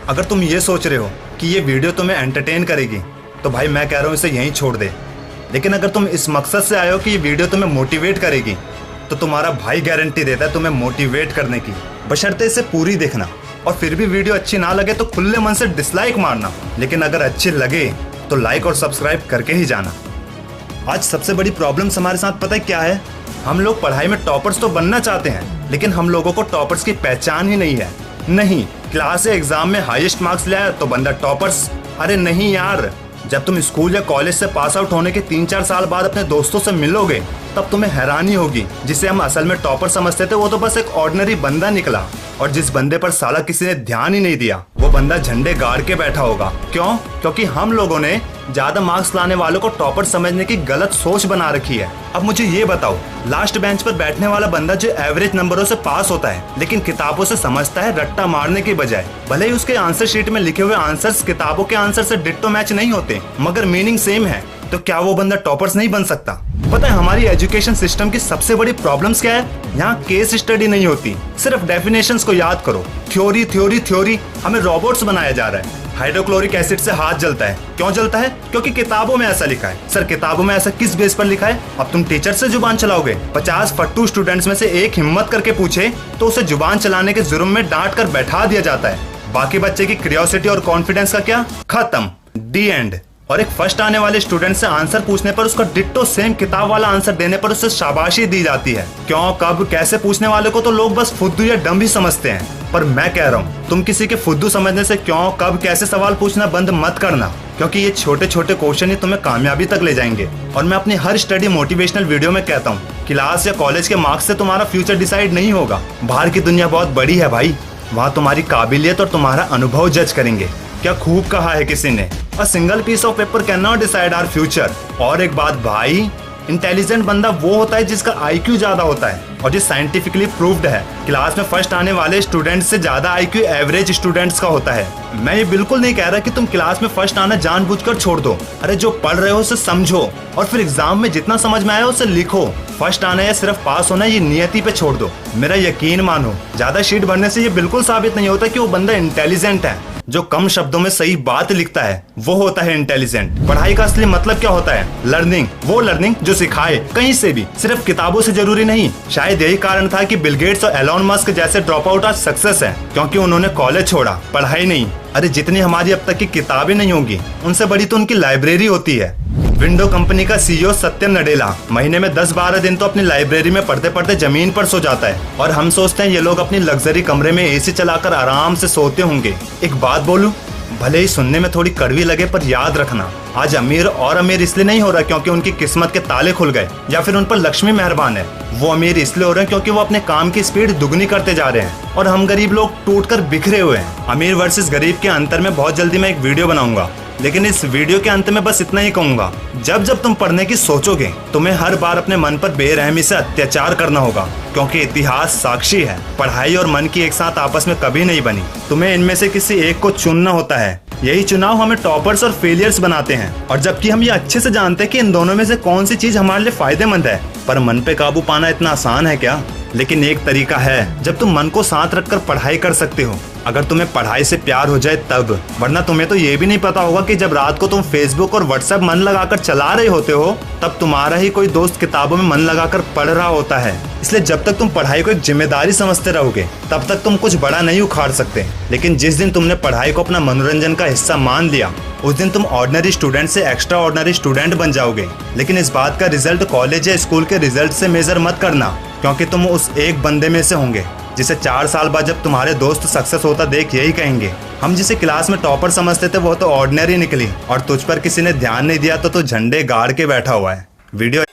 अगर तुम ये सोच रहे हो कि ये वीडियो तुम्हें एंटरटेन करेगी तो भाई मैं कह रहा हूँ इसे यहीं छोड़ दे। लेकिन अगर तुम इस मकसद से आए हो कि ये वीडियो तुम्हें मोटिवेट करेगी तो तुम्हारा भाई गारंटी देता है तुम्हें मोटिवेट करने की, बशर्ते इसे पूरी देखना। और फिर भी वीडियो अच्छी ना लगे तो खुले मन से डिसलाइक मारना, लेकिन अगर अच्छी लगे तो लाइक और सब्सक्राइब करके ही जाना। आज सबसे बड़ी प्रॉब्लम्स हमारे साथ पता है क्या है? हम लोग पढ़ाई में टॉपर्स तो बनना चाहते हैं, लेकिन हम लोगों को टॉपर्स की पहचान ही नहीं है। नहीं, क्लास या एग्जाम में हाईएस्ट मार्क्स ले आया तो बंदा टॉपर्स। अरे नहीं यार, जब तुम स्कूल या कॉलेज से पास आउट होने के 3-4 साल बाद अपने दोस्तों से मिलोगे तब तुम्हें हैरानी होगी, जिसे हम असल में टॉपर समझते थे वो तो बस एक ऑर्डिनरी बंदा निकला। और जिस बंदे पर साला किसी ने ध्यान ही नहीं दिया वो बंदा झंडे गाड़ के बैठा होगा। क्यों? क्योंकि हम लोगों ने ज्यादा मार्क्स लाने वालों को टॉपर समझने की गलत सोच बना रखी है। अब मुझे ये बताओ, लास्ट बेंच पर बैठने वाला बंदा जो एवरेज नंबरों से पास होता है लेकिन किताबों से समझता है रट्टा मारने की बजाय, भले ही उसके आंसर शीट में लिखे हुए आंसर्स किताबों के आंसर से डिट्टो मैच नहीं होते मगर मीनिंग सेम है, तो क्या वो बंदा टॉपर्स नहीं बन सकता? पता है हमारी एजुकेशन सिस्टम की सबसे बड़ी प्रॉब्लम्स क्या है? यहाँ केस स्टडी नहीं होती, सिर्फ डेफिनेशंस को याद करो। थ्योरी थ्योरी थ्योरी, हमें रोबोट्स बनाया जा रहा है। हाइड्रोक्लोरिक एसिड से हाथ जलता है, क्यों जलता है? क्योंकि किताबों में ऐसा लिखा है। सर किताबों में ऐसा किस बेस पर लिखा है? अब तुम टीचर से जुबान चलाओगे? 50 फट्टू स्टूडेंट्स में से एक हिम्मत करके पूछे तो उसे जुबान चलाने के जुर्म में डांट कर बैठा दिया जाता है। बाकी बच्चे की क्यूरियोसिटी और कॉन्फिडेंस का क्या? खत्म, दी एंड। और एक फर्स्ट आने वाले स्टूडेंट से आंसर पूछने पर उसका डिट्टो सेम किताब वाला आंसर देने पर उसे शाबाशी दी जाती है। क्यों, कब, कैसे पूछने वाले को तो लोग बस फुद्दू या डम ही समझते हैं। पर मैं कह रहा हूँ तुम किसी के फुद्दू समझने से क्यों, कब, कैसे सवाल पूछना बंद मत करना, क्योंकि ये छोटे छोटे क्वेश्चन ही तुम्हें कामयाबी तक ले जाएंगे। और मैं अपनी हर स्टडी मोटिवेशनल वीडियो में कहता हूँ क्लास या कॉलेज के मार्क्स से तुम्हारा फ्यूचर डिसाइड नहीं होगा। बाहर की दुनिया बहुत बड़ी है भाई, वहाँ तुम्हारी काबिलियत और तुम्हारा अनुभव जज करेंगे। क्या खूब कहा है किसी ने, a single piece of paper can not decide our future. और एक बात भाई, इंटेलिजेंट बंदा वो होता है जिसका IQ ज्यादा होता है, और ये साइंटिफिकली प्रूव्ड है। क्लास में फर्स्ट आने वाले स्टूडेंट्स से ज्यादा IQ एवरेज स्टूडेंट्स का होता है। मैं ये बिल्कुल नहीं कह रहा कि तुम क्लास में फर्स्ट आना जानबूझकर छोड़ दो। अरे जो पढ़ रहे हो उसे समझो और फिर एग्जाम में जितना समझ में आया उसे लिखो। फर्स्ट आना या सिर्फ पास होना ये नियति पे छोड़ दो। मेरा यकीन मानो, ज्यादा शीट भरने से ये बिल्कुल साबित नहीं होता कि वो बंदा इंटेलिजेंट है। जो कम शब्दों में सही बात लिखता है वो होता है इंटेलिजेंट। पढ़ाई का असली मतलब क्या होता है? लर्निंग, वो लर्निंग जो सिखाए कहीं से भी, सिर्फ किताबों से जरूरी नहीं। शायद यही कारण था कि बिल गेट्स और एलोन मस्क जैसे ड्रॉप आउट आज सक्सेस है, क्योंकि उन्होंने कॉलेज छोड़ा, पढ़ाई नहीं। अरे जितनी हमारी अब तक की किताबें नहीं होंगी उनसे बड़ी तो उनकी लाइब्रेरी होती है। विंडो कंपनी का CEO सत्य नडेला महीने में 10-12 दिन तो अपनी लाइब्रेरी में पढ़ते पढ़ते जमीन पर सो जाता है, और हम सोचते हैं ये लोग अपनी लग्जरी कमरे में AC चलाकर आराम से सोते होंगे। एक बात बोलूं, भले ही सुनने में थोड़ी कड़वी लगे पर याद रखना, आज अमीर और अमीर इसलिए नहीं हो रहा क्योंकि उनकी किस्मत के ताले खुल गए या फिर उन पर लक्ष्मी मेहरबान है। वो अमीर इसलिए हो रहे हैं क्योंकि वो अपने काम की स्पीड दुगनी करते जा रहे हैं, और हम गरीब लोग टूटकर बिखरे हुए हैं। अमीर वर्सेस गरीब के अंतर में बहुत जल्दी मैं एक वीडियो बनाऊंगा, लेकिन इस वीडियो के अंत में बस इतना ही कहूंगा, जब जब तुम पढ़ने की सोचोगे तुम्हें हर बार अपने मन पर बेरहमी से अत्याचार करना होगा, क्योंकि इतिहास साक्षी है पढ़ाई और मन की एक साथ आपस में कभी नहीं बनी। तुम्हें इनमें से किसी एक को चुनना होता है। यही चुनाव हमें टॉपर्स और फेलियर्स बनाते हैं, और जबकि हम ये अच्छे से जानते हैं कि इन दोनों में से कौन सी चीज हमारे लिए फायदेमंद है। पर मन पे काबू पाना इतना आसान है क्या? लेकिन एक तरीका है जब तुम मन को साथ रखकर पढ़ाई कर सकते हो, अगर तुम्हें पढ़ाई से प्यार हो जाए तब। वरना तुम्हें तो ये भी नहीं पता होगा कि जब रात को तुम फेसबुक और व्हाट्सएप मन लगाकर चला रहे होते हो तब तुम्हारा ही कोई दोस्त किताबों में मन लगाकर पढ़ रहा होता है। इसलिए जब तक तुम पढ़ाई को एक जिम्मेदारी समझते रहोगे तब तक तुम कुछ बड़ा नहीं उखाड़ सकते। लेकिन जिस दिन तुमने पढ़ाई को अपना मनोरंजन का हिस्सा मान लिया उस दिन तुम ऑर्डिनरी स्टूडेंट से एक्स्ट्रा ऑर्डिनरी स्टूडेंट बन जाओगे। लेकिन इस बात का रिजल्ट कॉलेज या स्कूल के रिजल्ट से मेजर मत करना, क्योंकि तुम उस एक बंदे में से होंगे जिसे 4 साल बाद जब तुम्हारे दोस्त सक्सेस होता देख यही कहेंगे, हम जिसे क्लास में टॉपर समझते थे वो तो ऑर्डिनरी निकली, और तुझ पर किसी ने ध्यान नहीं दिया तो तू झंडे गाड़ के बैठा हुआ है। वीडियो